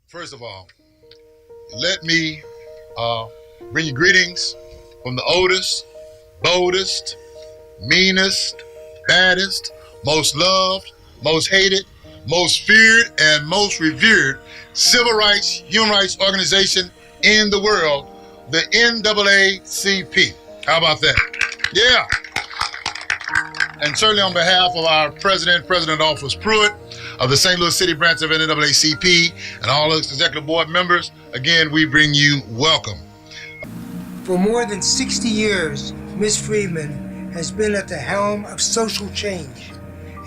First of all, let me bring you greetings from the oldest, boldest, meanest, baddest, most loved, most hated, most feared, and most revered civil rights, human rights organization in the world, the NAACP. How about that? Yeah. And certainly on behalf of our President Adolphus Pruitt, of the St. Louis City branch of NAACP, and all its executive board members, again, we bring you welcome. For more than 60 years, Ms. Freeman has been at the helm of social change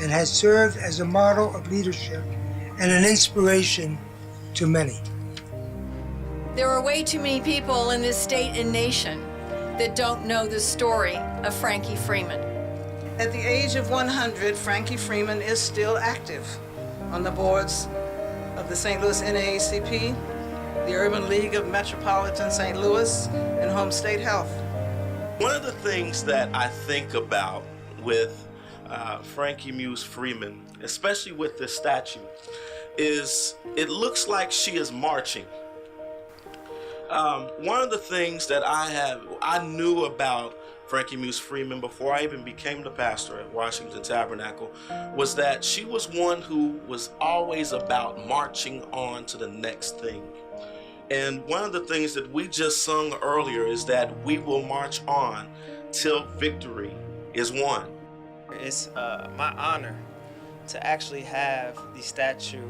and has served as a model of leadership and an inspiration to many. There are way too many people in this state and nation that don't know the story of Frankie Freeman. At the age of 100, Frankie Freeman is still active on the boards of the St. Louis NAACP, the Urban League of Metropolitan St. Louis, and Home State Health. One of the things that I think about with Frankie Muse Freeman, especially with this statue, is it looks like she is marching. One of the things that I knew about Frankie Muse Freeman before I even became the pastor at Washington Tabernacle was that she was one who was always about marching on to the next thing. And one of the things that we just sung earlier is that we will march on till victory is won. It's my honor to actually have the statue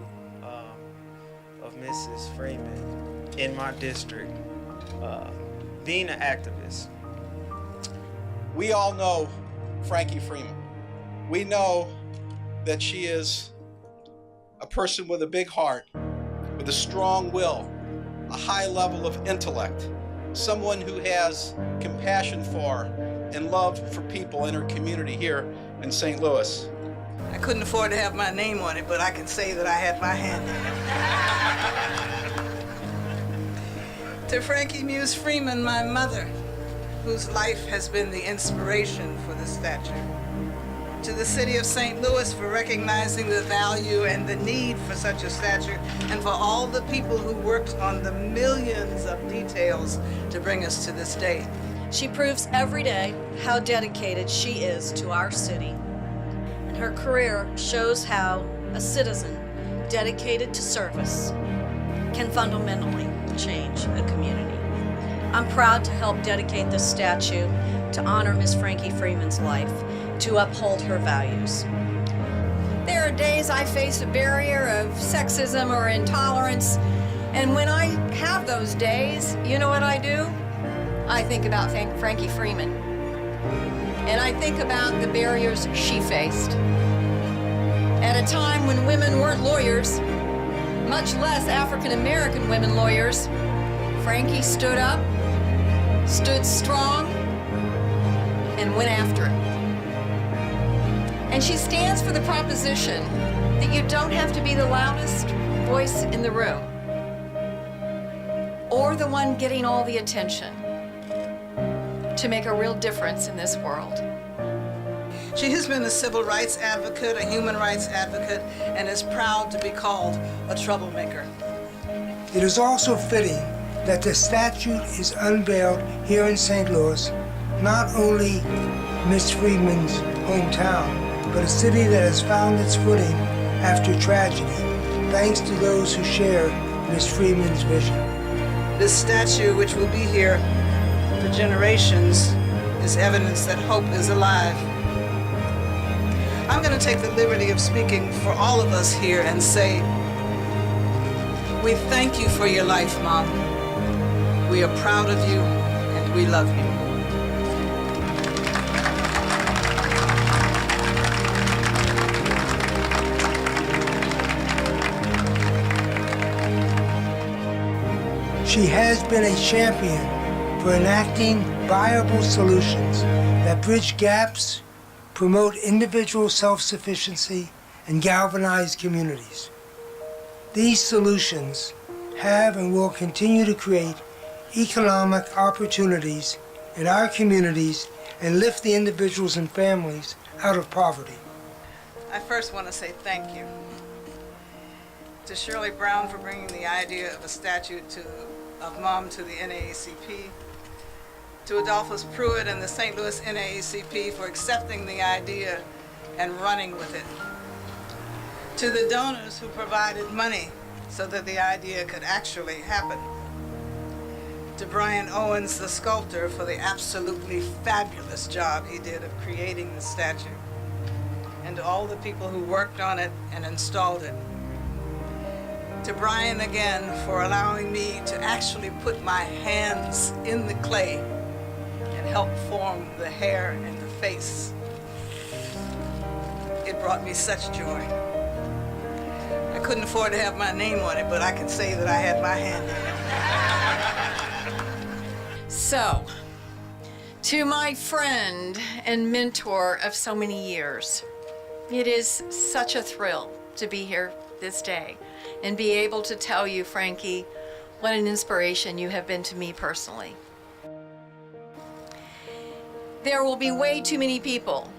of Mrs. Freeman in my district. Being an activist, we all know Frankie Freeman. We know that she is a person with a big heart, with a strong will, a high level of intellect, someone who has compassion for and love for people in her community here in St. Louis. I couldn't afford to have my name on it, but I can say that I had my hand in it. To Frankie Muse Freeman, my mother, whose life has been the inspiration for the statue. To the city of St. Louis for recognizing the value and the need for such a statue, and for all the people who worked on the millions of details to bring us to this day. She proves every day how dedicated she is to our city. And her career shows how a citizen dedicated to service can fundamentally change a community. I'm proud to help dedicate this statue to honor Miss Frankie Freeman's life, to uphold her values. There are days I face a barrier of sexism or intolerance, and when I have those days, you know what I do? I think about Frankie Freeman. And I think about the barriers she faced. At a time when women weren't lawyers, much less African American women lawyers, Frankie stood up, stood strong, and went after it. And she stands for the proposition that you don't have to be the loudest voice in the room or the one getting all the attention to make a real difference in this world. She has been a civil rights advocate, a human rights advocate, and is proud to be called a troublemaker. It is also fitting that the statue is unveiled here in St. Louis, not only Miss Freeman's hometown, but a city that has found its footing after tragedy, thanks to those who share Miss Freeman's vision. This statue, which will be here for generations, is evidence that hope is alive. I'm going to take the liberty of speaking for all of us here and say, we thank you for your life, Mom. We are proud of you, and we love you. She has been a champion for enacting viable solutions that bridge gaps, promote individual self-sufficiency, and galvanize communities. These solutions have and will continue to create economic opportunities in our communities and lift the individuals and families out of poverty. I first want to say thank you to Shirley Brown for bringing the idea of a statue of Mom to the NAACP, to Adolphus Pruitt and the St. Louis NAACP for accepting the idea and running with it, to the donors who provided money so that the idea could actually happen, to Brian Owens, the sculptor, for the absolutely fabulous job he did of creating the statue, and to all the people who worked on it and installed it. To Brian again for allowing me to actually put my hands in the clay and help form the hair and the face. It brought me such joy. I couldn't afford to have my name on it, but I can say that I had my hand in it. So, to my friend and mentor of so many years, it is such a thrill to be here this day and be able to tell you, Frankie, what an inspiration you have been to me personally. There will be way too many people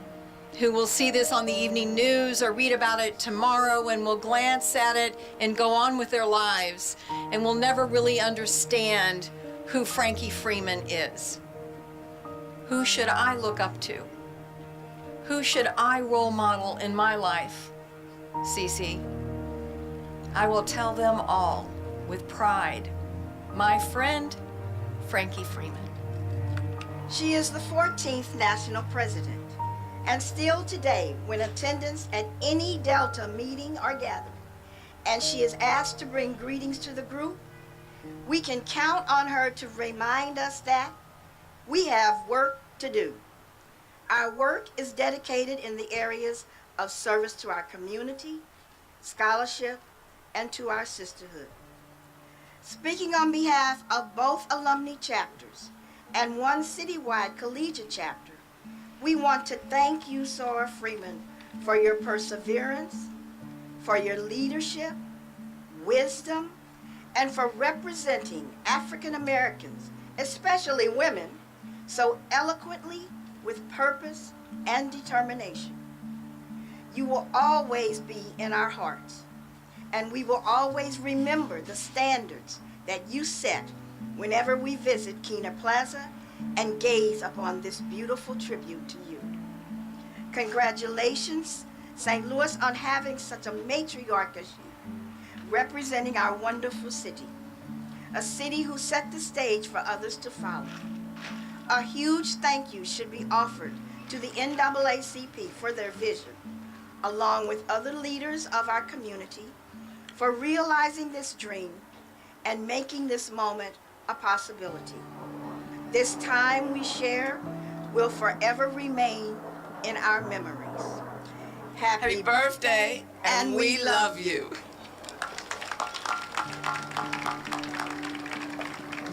who will see this on the evening news or read about it tomorrow and will glance at it and go on with their lives and will never really understand who Frankie Freeman is. Who should I look up to? Who should I role model in my life? Cece, I will tell them all with pride. My friend, Frankie Freeman. She is the 14th national president, and still today, when attendance at any Delta meeting or gathering, and she is asked to bring greetings to the group, we can count on her to remind us that we have work to do. Our work is dedicated in the areas of service to our community, scholarship, and to our sisterhood. Speaking on behalf of both alumni chapters and one citywide collegiate chapter, we want to thank you, Sora Freeman, for your perseverance, for your leadership, wisdom, and for representing African Americans, especially women, so eloquently with purpose and determination. You will always be in our hearts, and we will always remember the standards that you set whenever we visit Kena Plaza and gaze upon this beautiful tribute to you. Congratulations, St. Louis, on having such a matriarch as you, representing our wonderful city, a city who set the stage for others to follow. A huge thank you should be offered to the NAACP for their vision, along with other leaders of our community, for realizing this dream and making this moment a possibility. This time we share will forever remain in our memories. Happy birthday, and we love you.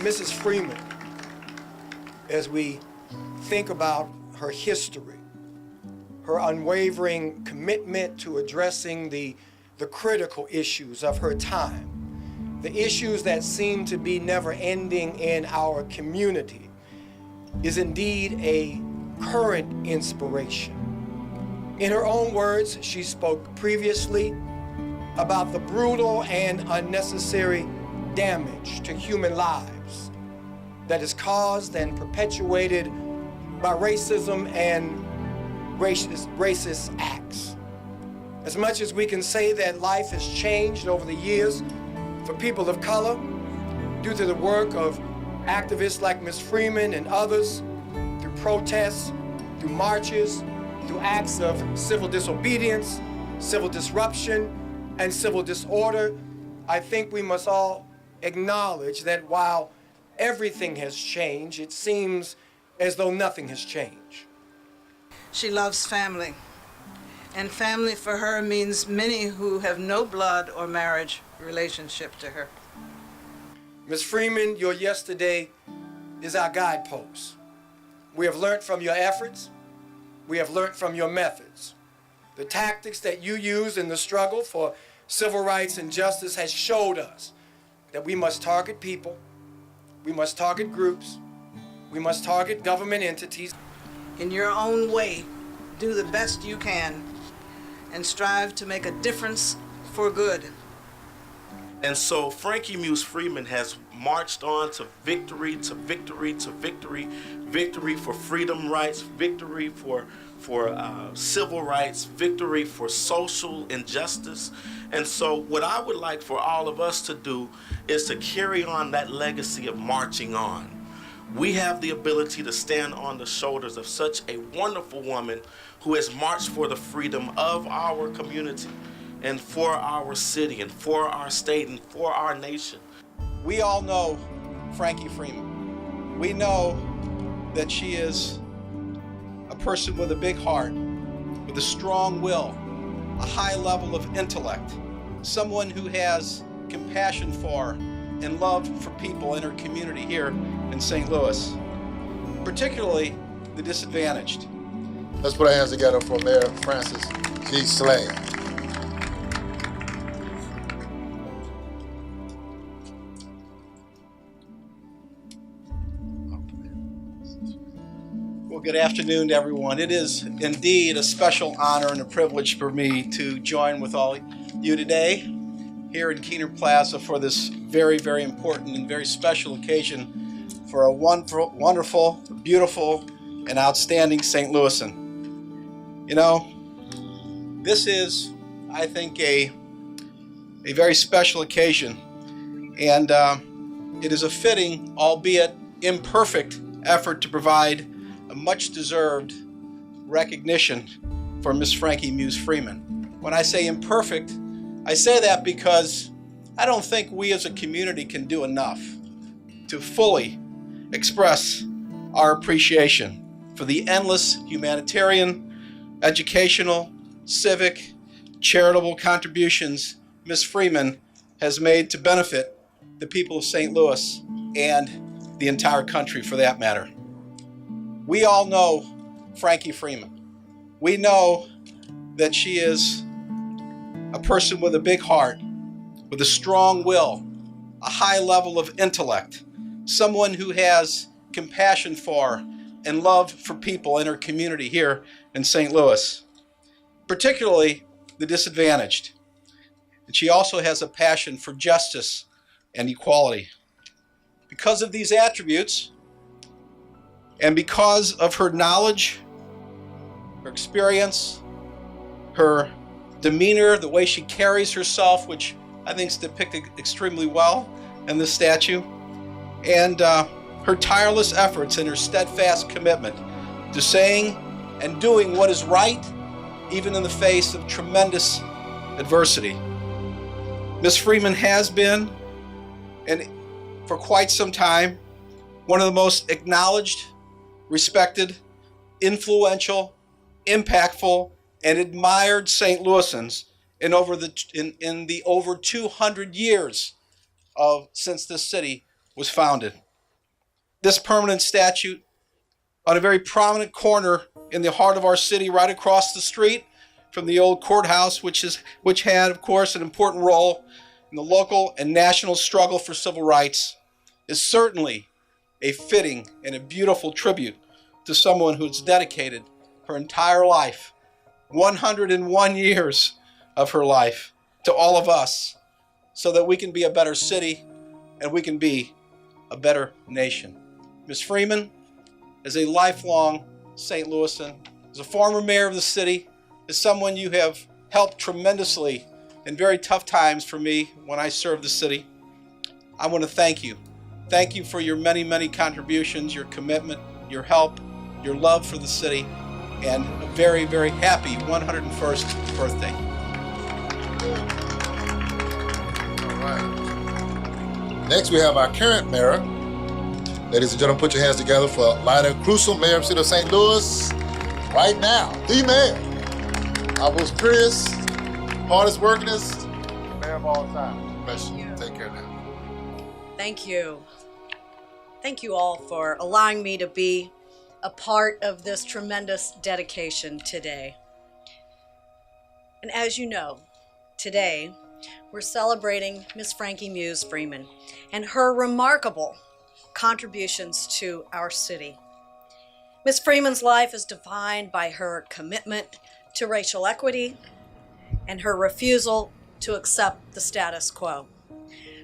Mrs. Freeman, as we think about her history, her unwavering commitment to addressing the critical issues of her time, the issues that seem to be never ending in our community, is indeed a current inspiration. In her own words, she spoke previously about the brutal and unnecessary damage to human lives that is caused and perpetuated by racism and racist acts. As much as we can say that life has changed over the years for people of color due to the work of activists like Ms. Freeman and others, through protests, through marches, through acts of civil disobedience, civil disruption, and civil disorder, I think we must all acknowledge that while everything has changed, it seems as though nothing has changed. She loves family, and family for her means many who have no blood or marriage relationship to her. Ms. Freeman, your yesterday is our guidepost. We have learned from your efforts. We have learned from your methods. The tactics that you use in the struggle for civil rights and justice has showed us that we must target people, we must target groups, we must target government entities. In your own way, do the best you can and strive to make a difference for good. And so Frankie Muse Freeman has marched on to victory, to victory, to victory, victory for freedom rights, victory for civil rights, victory for social injustice. And so what I would like for all of us to do is to carry on that legacy of marching on. We have the ability to stand on the shoulders of such a wonderful woman who has marched for the freedom of our community and for our city and for our state and for our nation. We all know Frankie Freeman. We know that she is a person with a big heart, with a strong will, a high level of intellect, someone who has compassion for and love for people in her community here in St. Louis, particularly the disadvantaged. Let's put our hands together for Mayor Francis G. Slay. Well, good afternoon to everyone. It is indeed a special honor and a privilege for me to join with all you today here in Keener Plaza for this very, very important and very special occasion for a wonderful, beautiful, and outstanding St. Louisan. You know, this is, I think, a very special occasion, and it is a fitting, albeit imperfect, effort to provide a much-deserved recognition for Miss Frankie Muse Freeman. When I say imperfect, I say that because I don't think we as a community can do enough to fully express our appreciation for the endless humanitarian, educational, civic, charitable contributions Miss Freeman has made to benefit the people of St. Louis and the entire country for that matter. We all know Frankie Freeman. We know that she is a person with a big heart, with a strong will, a high level of intellect, someone who has compassion for and love for people in her community here in St. Louis, particularly the disadvantaged. And she also has a passion for justice and equality. Because of these attributes, and because of her knowledge, her experience, her demeanor, the way she carries herself, which I think is depicted extremely well in this statue, and her tireless efforts and her steadfast commitment to saying and doing what is right, even in the face of tremendous adversity. Miss Freeman has been, and for quite some time, one of the most acknowledged, respected, influential, impactful, and admired St. Louisans in the over 200 years since this city was founded. This permanent statue on a very prominent corner in the heart of our city, right across the street from the old courthouse, which had, of course, an important role in the local and national struggle for civil rights, is certainly a fitting and a beautiful tribute to someone who's dedicated her entire life, 101 years of her life, to all of us, so that we can be a better city and we can be a better nation. Ms. Freeman is a lifelong St. Louisan, as a former mayor of the city, is someone you have helped tremendously in very tough times for me when I served the city. I want to thank you. Thank you for your many, many contributions, your commitment, your help, your love for the city, and a very, very happy 101st birthday. All right. Next, we have our current mayor. Ladies and gentlemen, put your hands together for Lionel Crusoe, Mayor of the City of St. Louis. Right now, the mayor. Our most prettiest, hardest workingest mayor of all time. Bless you. Take care now. Thank you. Thank you all for allowing me to be a part of this tremendous dedication today. And as you know, today we're celebrating Miss Frankie Muse Freeman and her remarkable contributions to our city. Miss Freeman's life is defined by her commitment to racial equity and her refusal to accept the status quo.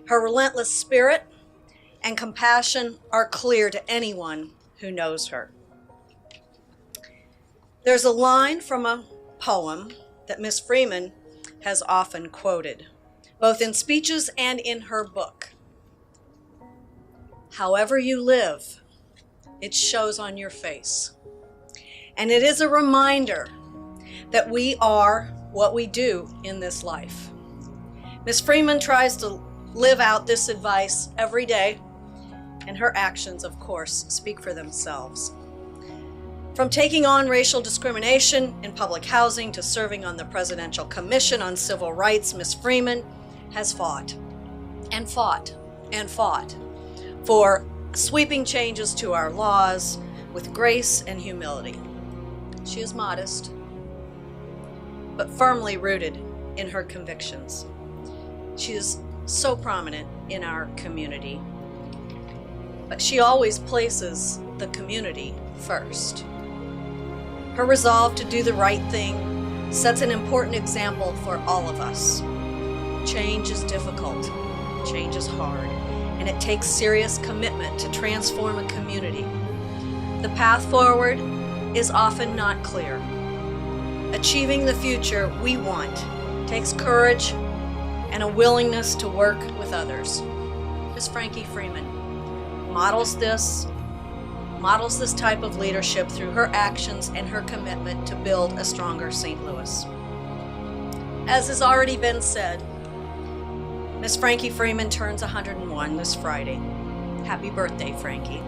Her relentless spirit and compassion are clear to anyone who knows her. There's a line from a poem that Miss Freeman has often quoted, both in speeches and in her book. However you live, it shows on your face. And it is a reminder that we are what we do in this life. Miss Freeman tries to live out this advice every day, and her actions, of course, speak for themselves. From taking on racial discrimination in public housing to serving on the Presidential Commission on Civil Rights, Miss Freeman has fought and fought and fought for sweeping changes to our laws with grace and humility. She is modest, but firmly rooted in her convictions. She is so prominent in our community, but she always places the community first. Her resolve to do the right thing sets an important example for all of us. Change is difficult, change is hard, and it takes serious commitment to transform a community. The path forward is often not clear. Achieving the future we want takes courage and a willingness to work with others. Ms. Frankie Freeman models this type of leadership through her actions and her commitment to build a stronger St. Louis. As has already been said, Ms. Frankie Freeman turns 101 this Friday. Happy birthday, Frankie.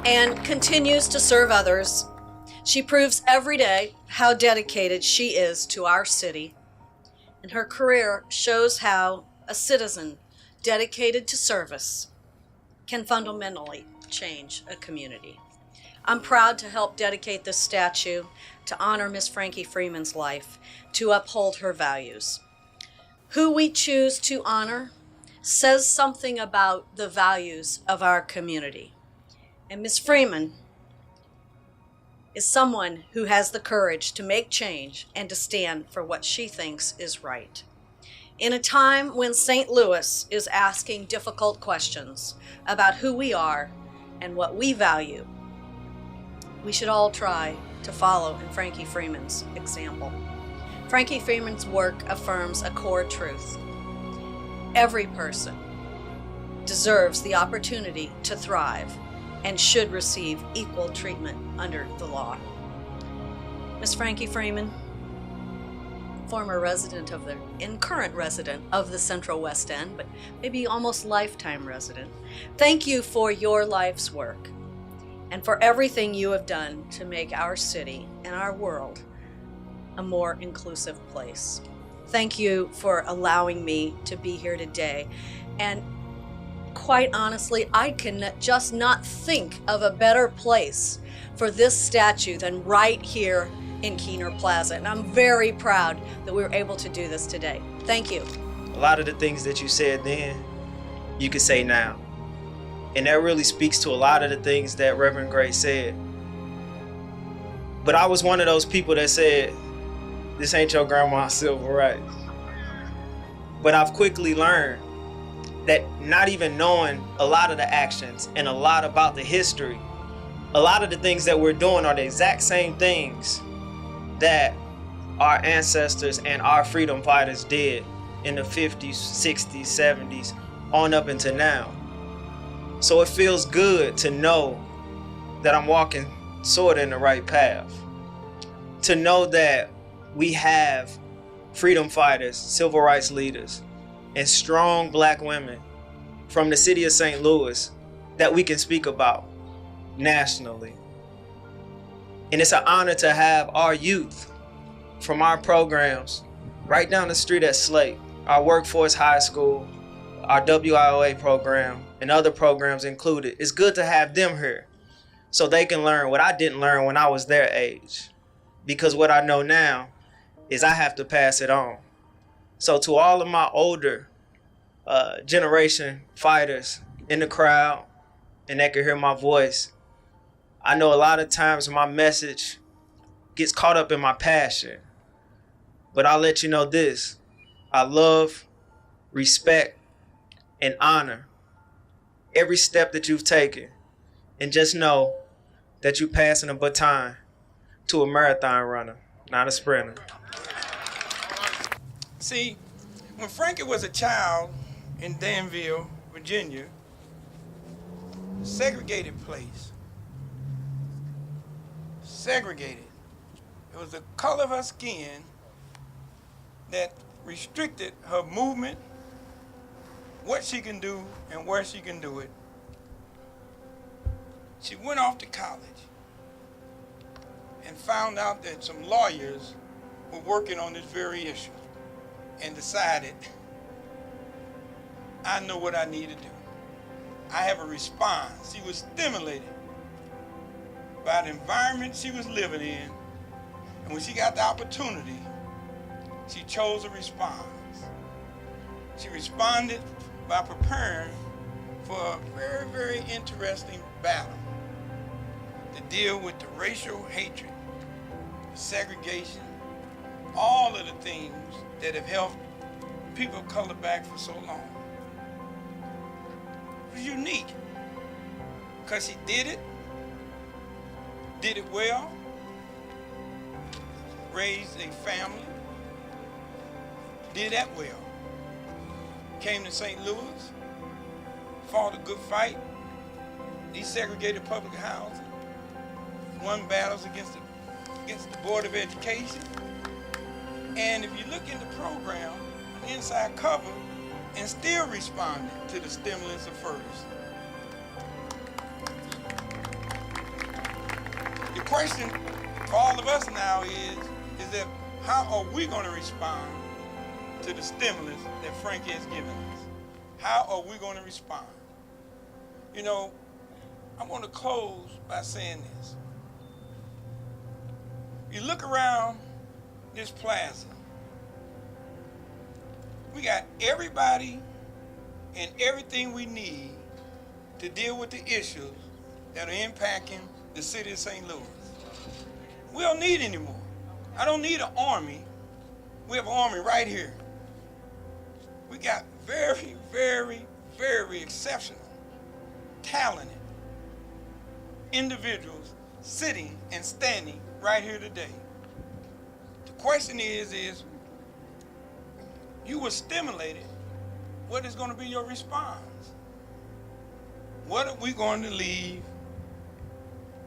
And continues to serve others. She proves every day how dedicated she is to our city, and her career shows how a citizen dedicated to service can fundamentally change a community. I'm proud to help dedicate this statue to honor Miss Frankie Freeman's life, to uphold her values. Who we choose to honor says something about the values of our community. And Miss Freeman is someone who has the courage to make change and to stand for what she thinks is right. In a time when St. Louis is asking difficult questions about who we are and what we value, we should all try to follow in Frankie Freeman's example. Frankie Freeman's work affirms a core truth. Every person deserves the opportunity to thrive and should receive equal treatment under the law. Miss Frankie Freeman, former resident of current resident of the Central West End, but maybe almost lifetime resident, thank you for your life's work and for everything you have done to make our city and our world a more inclusive place. Thank you for allowing me to be here today. And quite honestly, I can just not think of a better place for this statue than right here in Keener Plaza. And I'm very proud that we were able to do this today. Thank you. A lot of the things that you said then, you could say now. And that really speaks to a lot of the things that Reverend Gray said. But I was one of those people that said, this ain't your grandma's civil rights. But I've quickly learned that not even knowing a lot of the actions and a lot about the history, a lot of the things that we're doing are the exact same things that our ancestors and our freedom fighters did in the 50s, 60s, 70s, on up into now. So it feels good to know that I'm walking sort of in the right path. To know that we have freedom fighters, civil rights leaders, and strong black women from the city of St. Louis that we can speak about nationally. And it's an honor to have our youth from our programs right down the street at Slate, our workforce high school, our WIOA program, and other programs included. It's good to have them here so they can learn what I didn't learn when I was their age. Because what I know now is I have to pass it on. So to all of my older generation fighters in the crowd and that can hear my voice, I know a lot of times my message gets caught up in my passion. But I'll let you know this, I love, respect, and honor every step that you've taken. And just know that you're passing a baton to a marathon runner, not a sprinter. See, when Frankie was a child in Danville, Virginia, segregated place, segregated. It was the color of her skin that restricted her movement, what she can do and where she can do it. She went off to college and found out that some lawyers were working on this very issue and decided, I know what I need to do. I have a response. She was stimulated by the environment she was living in, and when she got the opportunity, she chose a response. She responded by preparing for a very, very interesting battle to deal with the racial hatred, segregation, all of the things that have held people of color back for so long. It was unique because she did it well, raised a family, did that well. Came to St. Louis, fought a good fight, desegregated public housing, won battles against the Board of Education. And if you look in the program, on the inside cover, and still responded to the stimulus of Ferguson. The question for all of us now is that how are we going to respond to the stimulus that Frankie has given us? How are we going to respond? You know, I'm going to close by saying this. You look around this plaza, we got everybody and everything we need to deal with the issues that are impacting the city of St. Louis. We don't need any more. I don't need an army. We have an army right here. We got very, very, very exceptional, talented individuals sitting and standing right here today. The question is you were stimulated. What is going to be your response? What are we going to leave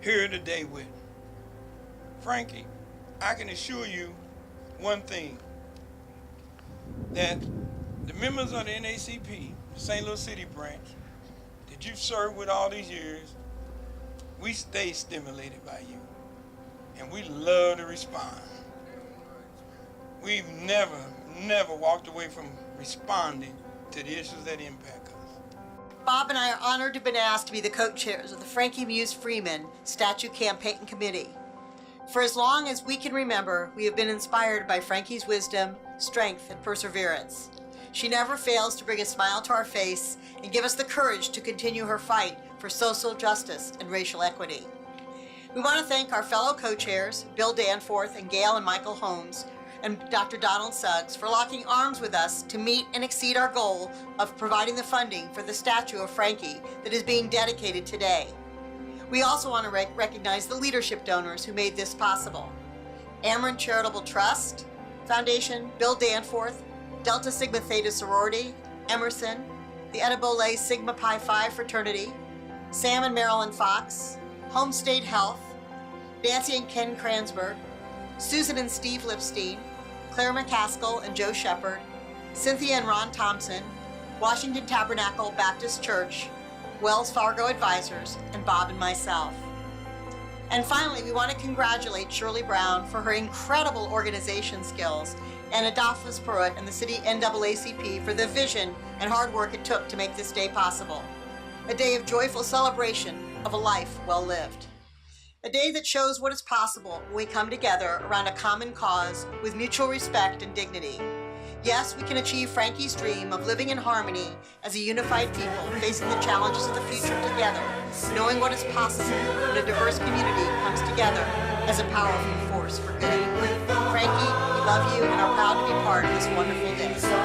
here today with? Frankie, I can assure you one thing, that the members of the NAACP, the St. Louis City branch, that you've served with all these years, we stay stimulated by you. And we love to respond. We've never walked away from responding to the issues that impact us. Bob and I are honored to have been asked to be the co-chairs of the Frankie Muse Freeman Statue Campaign Committee. For as long as we can remember, we have been inspired by Frankie's wisdom, strength, and perseverance. She never fails to bring a smile to our face and give us the courage to continue her fight for social justice and racial equity. We want to thank our fellow co-chairs, Bill Danforth and Gail and Michael Holmes, and Dr. Donald Suggs for locking arms with us to meet and exceed our goal of providing the funding for the statue of Frankie that is being dedicated today. We also want to recognize the leadership donors who made this possible. Ameren Charitable Trust Foundation, Bill Danforth, Delta Sigma Theta Sorority, Emerson, the Edibole Sigma Pi Phi Fraternity, Sam and Marilyn Fox, Home State Health, Nancy and Ken Kransberg, Susan and Steve Lipstein, Claire McCaskill and Joe Shepard, Cynthia and Ron Thompson, Washington Tabernacle Baptist Church, Wells Fargo Advisors, and Bob and myself. And finally, we want to congratulate Shirley Brown for her incredible organization skills and Adolphus Pruitt and the City NAACP for the vision and hard work it took to make this day possible. A day of joyful celebration of a life well lived. A day that shows what is possible when we come together around a common cause with mutual respect and dignity. Yes, we can achieve Frankie's dream of living in harmony as a unified people, facing the challenges of the future together, knowing what is possible when a diverse community comes together as a powerful force for good. Frankie, we love you and are proud to be part of this wonderful day.